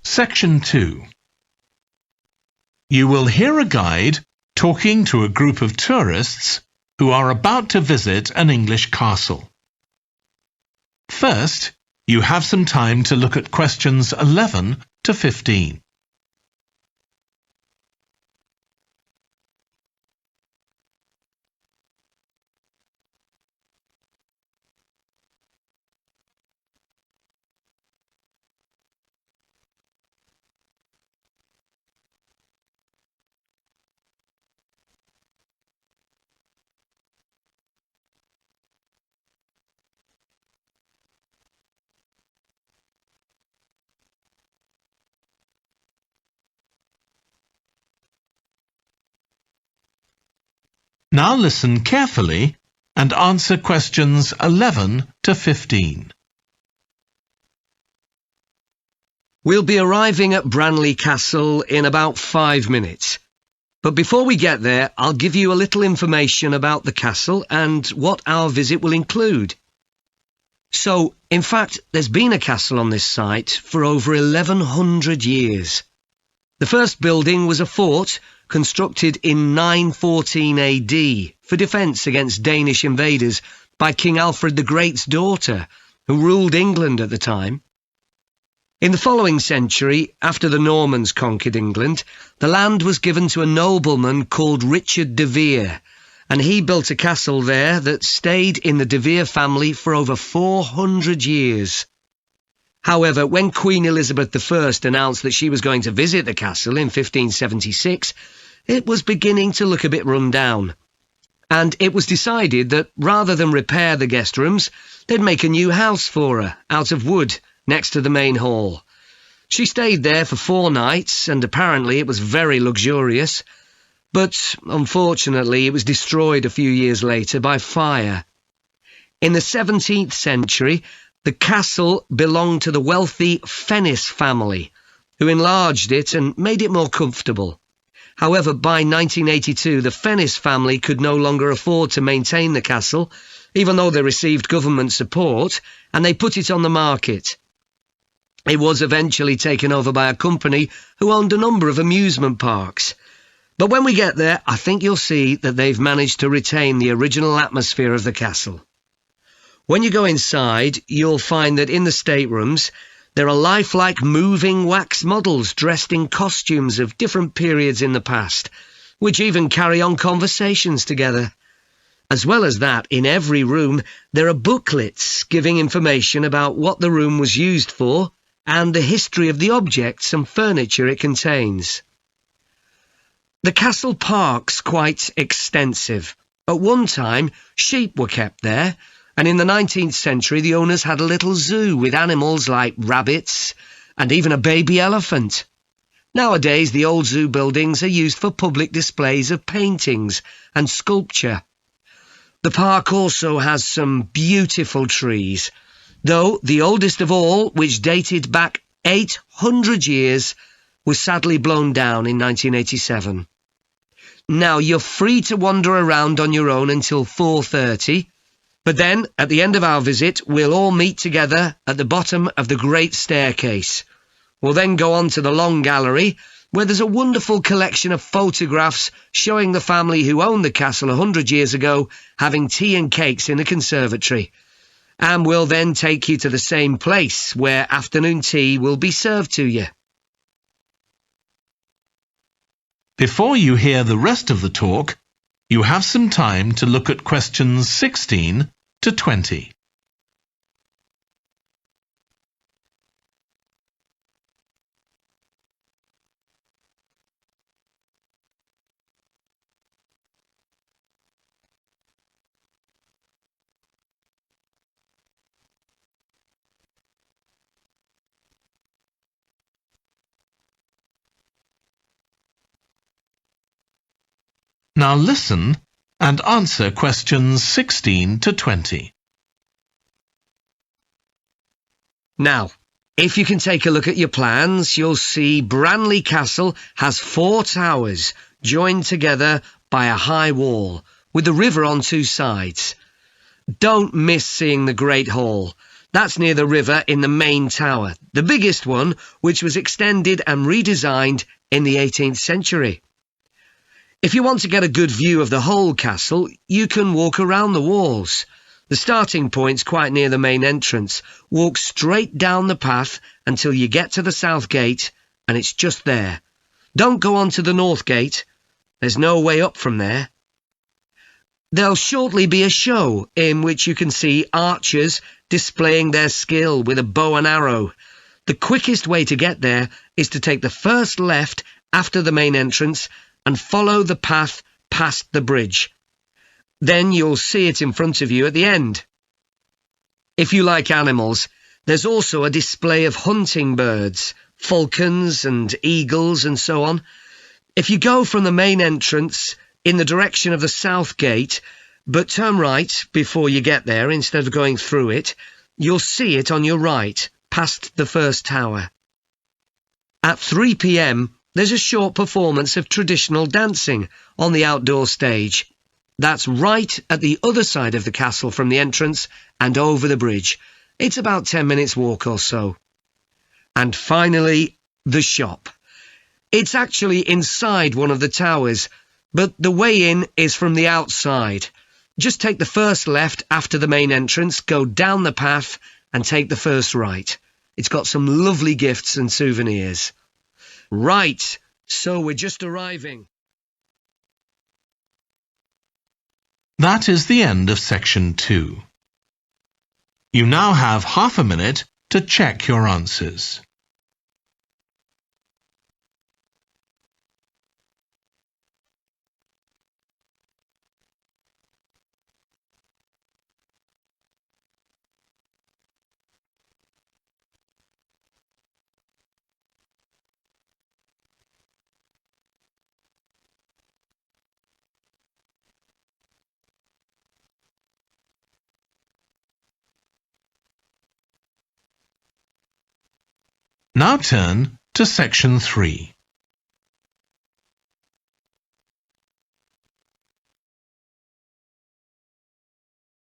Section 2. You will hear a guide talking to a group of tourists who are about to visit an English castle. First, you have some time to look at questions 11 to 15. Now listen carefully and answer questions 11 to 15. We'll be arriving at Branley Castle in about 5 minutes. But before we get there, I'll give you a little information about the castle and what our visit will include. So, in fact, there's been a castle on this site for over 1100 years. The first building was a fort constructed in 914 AD for defence against Danish invaders by King Alfred the Great's daughter, who ruled England at the time. In the following century, after the Normans conquered England, the land was given to a nobleman called Richard de Vere, and he built a castle there that stayed in the de Vere family for over 400 years. However, when Queen Elizabeth I announced that she was going to visit the castle in 1576, it was beginning to look a bit run down. And it was decided that rather than repair the guest rooms, they'd make a new house for her, out of wood, next to the main hall. She stayed there for 4 nights, and apparently it was very luxurious. But, unfortunately, it was destroyed a few years later by fire. In the 17th century, the castle belonged to the wealthy Fennis family, who enlarged it and made it more comfortable. However, by 1982, the Fennis family could no longer afford to maintain the castle, even though they received government support, and they put it on the market. It was eventually taken over by a company who owned a number of amusement parks. But when we get there, I think you'll see that they've managed to retain the original atmosphere of the castle. When you go inside, you'll find that in the staterooms, there are lifelike moving wax models dressed in costumes of different periods in the past, which even carry on conversations together. As well as that, in every room, there are booklets giving information about what the room was used for and the history of the objects and furniture it contains. The castle park's quite extensive. At one time, sheep were kept there, and in the 19th century the owners had a little zoo with animals like rabbits and even a baby elephant. Nowadays the old zoo buildings are used for public displays of paintings and sculpture. The park also has some beautiful trees, though the oldest of all, which dated back 800 years, was sadly blown down in 1987. Now, you're free to wander around on your own until 4:30, but then, at the end of our visit, we'll all meet together at the bottom of the great staircase. We'll then go on to the long gallery, where there's a wonderful collection of photographs showing the family who owned the castle 100 years ago having tea and cakes in a conservatory. And we'll then take you to the same place, where afternoon tea will be served to you. Before you hear the rest of the talk, you have some time to look at questions 16 to 20. Now listen and answer questions 16 to 20. Now, if you can take a look at your plans, you'll see Branley Castle has 4 towers joined together by a high wall, with the river on 2 sides. Don't miss seeing the Great Hall. That's near the river in the main tower, the biggest one, which was extended and redesigned in the 18th century. If you want to get a good view of the whole castle, you can walk around the walls. The starting point's quite near the main entrance. Walk straight down the path until you get to the south gate, and it's just there. Don't go on to the north gate. There's no way up from there. There'll shortly be a show in which you can see archers displaying their skill with a bow and arrow. The quickest way to get there is to take the first left after the main entrance and follow the path past the bridge. Then you'll see it in front of you at the end. If you like animals, there's also a display of hunting birds, falcons and eagles and so on. If you go from the main entrance in the direction of the south gate, but turn right before you get there instead of going through it, you'll see it on your right, past the first tower. At 3 p.m, there's a short performance of traditional dancing on the outdoor stage. That's right at the other side of the castle from the entrance and over the bridge. It's about 10 minutes walk or so. And finally, the shop. It's actually inside one of the towers, but the way in is from the outside. Just take the first left after the main entrance, go down the path and take the first right. It's got some lovely gifts and souvenirs. Right, so we're just arriving. That is the end of section 2. You now have half a minute to check your answers. Now turn to section 3.